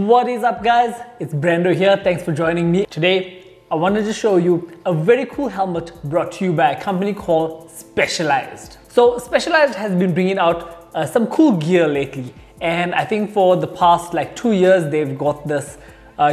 What is up, guys? It's Brando here. Thanks for joining me. Today I wanted to show you a very cool helmet brought to you by a company called Specialized. So Specialized has been bringing out some cool gear lately, and I think for the past like 2 years they've got this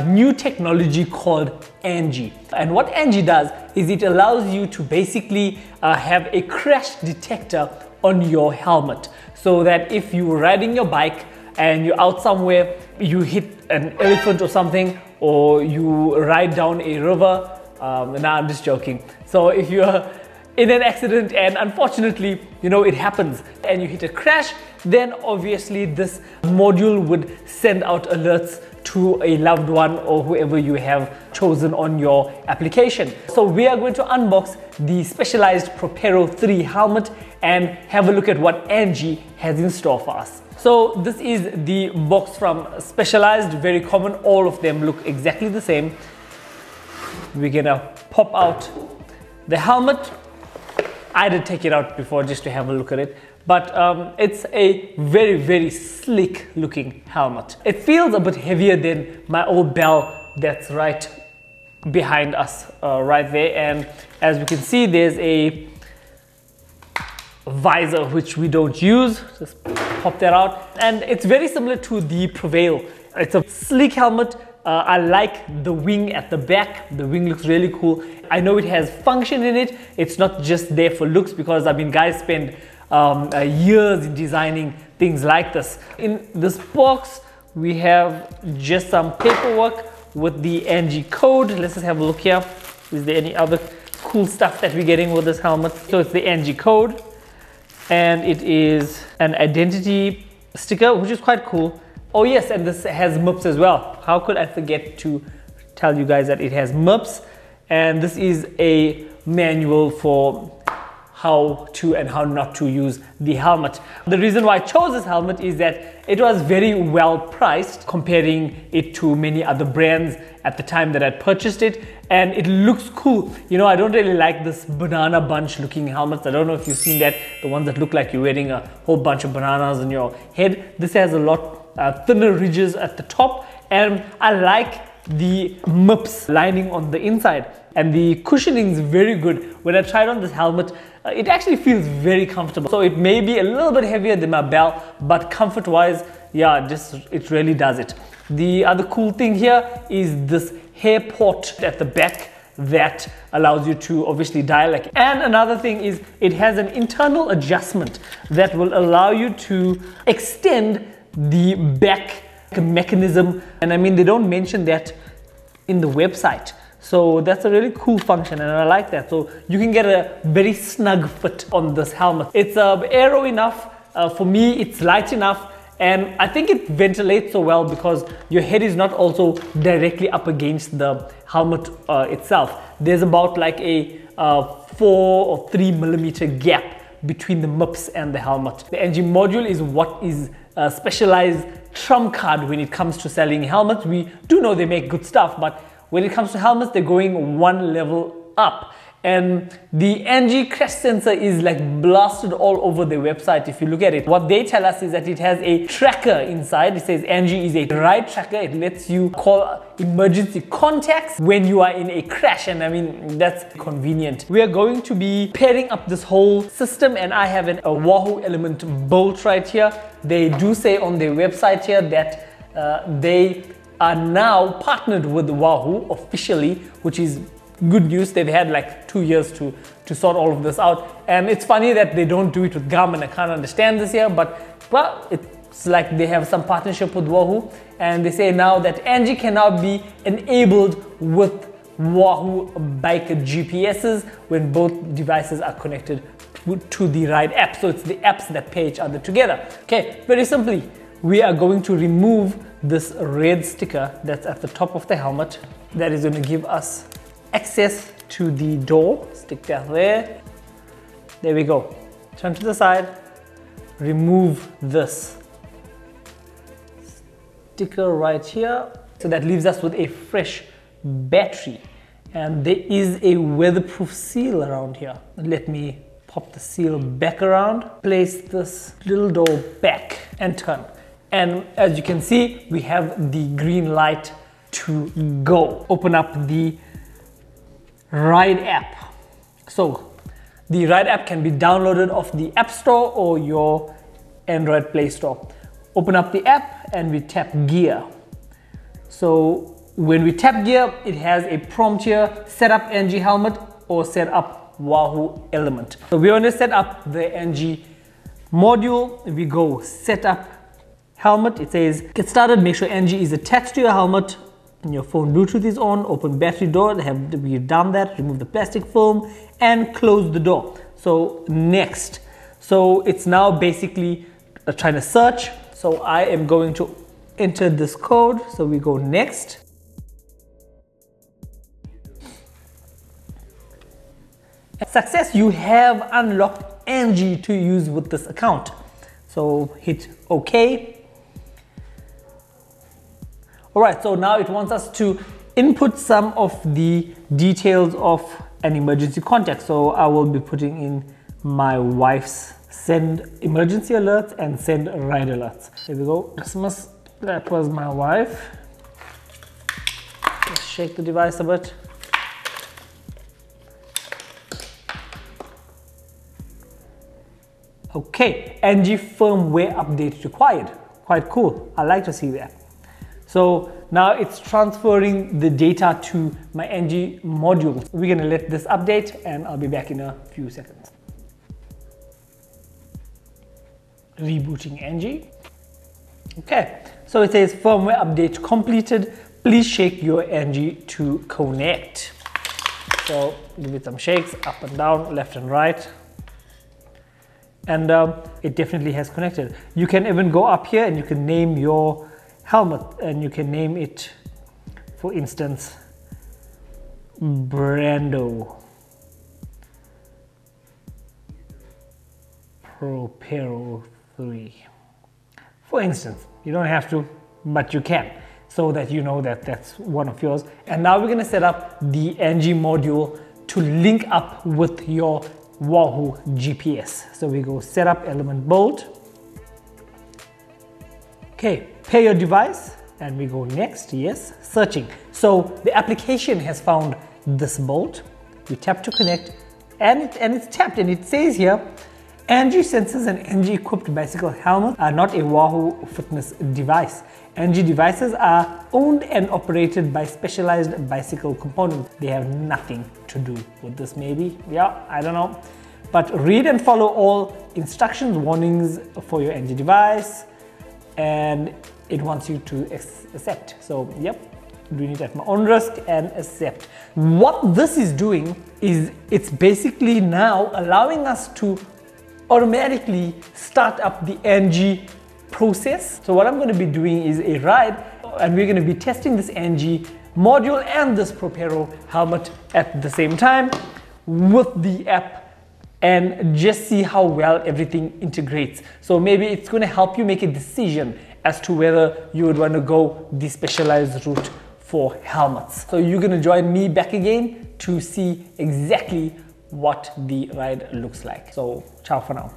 new technology called Angi. And what Angi does is it allows you to basically have a crash detector on your helmet, so that if you're riding your bike and you're out somewhere, you hit an elephant or something, or you ride down a river. Nah, I'm just joking. So if you're in an accident and unfortunately, you know, it happens and you hit a crash, then obviously this module would send out alerts to a loved one or whoever you have chosen on your application. So we are going to unbox the Specialized Propero 3 helmet and have a look at what Angi has in store for us. So this is the box from Specialized, very common. All of them look exactly the same. We're gonna pop out the helmet. I did take it out before just to have a look at it, but it's a very sleek looking helmet. It feels a bit heavier than my old bell that's right behind us right there, and as we can see there's a visor which we don't use. Just pop that out, and it's very similar to the Propero. It's a sleek helmet. I like the wing at the back. The wing looks really cool. I know it has function in it. It's not just there for looks, because I mean guys spend years in designing things like this. In this box we have just some paperwork with the Angi code. Let's just have a look here. Is there any other cool stuff that we're getting with this helmet? So it's the Angi code, and it is an identity sticker, which is quite cool. Oh yes, and this has MIPS as well. How could I forget to tell you guys that it has MIPS? And this is a manual for how to and how not to use the helmet. The reason why I chose this helmet is that it was very well priced, comparing it to many other brands at the time that I purchased it, and it looks cool. You know, I don't really like this banana bunch looking helmets. I don't know if you've seen that, the ones that look like you're wearing a whole bunch of bananas on your head. This has a lot thinner ridges at the top, and I like the MIPS lining on the inside, and the cushioning is very good. When I tried on this helmet, it actually feels very comfortable. So it may be a little bit heavier than my bell, but comfort wise, yeah, it really does it. The other cool thing here is this hair port at the back that allows you to obviously dial. And another thing is it has an internal adjustment that will allow you to extend the back mechanism, and I mean they don't mention that in the website, so that's a really cool function and I like that. So you can get a very snug fit on this helmet. It's aero enough for me, it's light enough, and I think it ventilates so well because your head is not also directly up against the helmet itself. There's about like a 4 or 3 millimeter gap between the MIPS and the helmet. The Angi module is what is a Specialized trump card when it comes to selling helmets. We do know they make good stuff, but when it comes to helmets, they're going one level up. And the Angi crash sensor is like blasted all over their website. If you look at it, what they tell us is that it has a tracker inside. It says Angi is a ride tracker. It lets you call emergency contacts when you are in a crash, and I mean that's convenient. We are going to be pairing up this whole system, and I have a Wahoo Element bolt right here. They do say on their website here that they are now partnered with Wahoo officially, which is good news. They've had like 2 years to sort all of this out. And it's funny that they don't do it with Garmin. I can't understand this here, but well, it's like they have some partnership with Wahoo, and they say now that Angi can now be enabled with Wahoo bike GPSs when both devices are connected to the ride app. So it's the apps that pair each other together. Okay, very simply, we are going to remove this red sticker that's at the top of the helmet. That is going to give us access to the door. Stick that there. There we go. Turn to the side. Remove this sticker right here. So that leaves us with a fresh battery. And there is a weatherproof seal around here. Let me pop the seal back around. Place this little door back and turn. And as you can see, we have the green light to go. Open up the Ride app. So the Ride app can be downloaded off the App Store or your Android Play Store. Open up the app and we tap gear. So when we tap gear, it has a prompt here: set up Angi helmet or set up Wahoo element. So we want to set up the Angi module. We go set up helmet. It says get started, make sure Angi is attached to your helmet and your phone Bluetooth is on. Open battery door. We've done that. Remove the plastic film and close the door. So next. So it's now basically trying to search. So I am going to enter this code. So we go next. Success, you have unlocked Angi to use with this account. So hit OK. Alright, so now it wants us to input some of the details of an emergency contact. So I will be putting in my wife's send emergency alerts and send ride alerts. Here we go. Christmas, that was my wife. Let's shake the device a bit. Okay, Angi firmware update required. Quite cool. I like to see that. So now it's transferring the data to my Angi module. We're going to let this update and I'll be back in a few seconds. Rebooting Angi. Okay, so it says firmware update completed. Please shake your Angi to connect. So give it some shakes up and down, left and right. And it definitely has connected. You can even go up here and you can name your helmet, and you can name it, for instance, Brando Propero 3. For instance, you don't have to, but you can, so that you know that that's one of yours. And now we're going to set up the Angi module to link up with your Wahoo GPS. So we go set up element bolt. Okay, pair your device and we go next. Yes, searching. So the application has found this bolt. We tap to connect and it's tapped, and it says here Angi sensors and Angi equipped bicycle helmets are not a Wahoo fitness device. Angi devices are owned and operated by specialized bicycle components. They have nothing to do with this, maybe. Yeah, I don't know. But read and follow all instructions, warnings for your Angi device, and it wants you to accept. So, yep, doing it at my own risk and accept. What this is doing is it's basically now allowing us to automatically start up the Angi process. So what I'm going to be doing is a ride, and we're going to be testing this Angi module and this Propero helmet at the same time with the app, and just see how well everything integrates. So maybe it's going to help you make a decision as to whether you would want to go the specialized route for helmets. So you're going to join me back again to see exactly what the ride looks like. So ciao for now.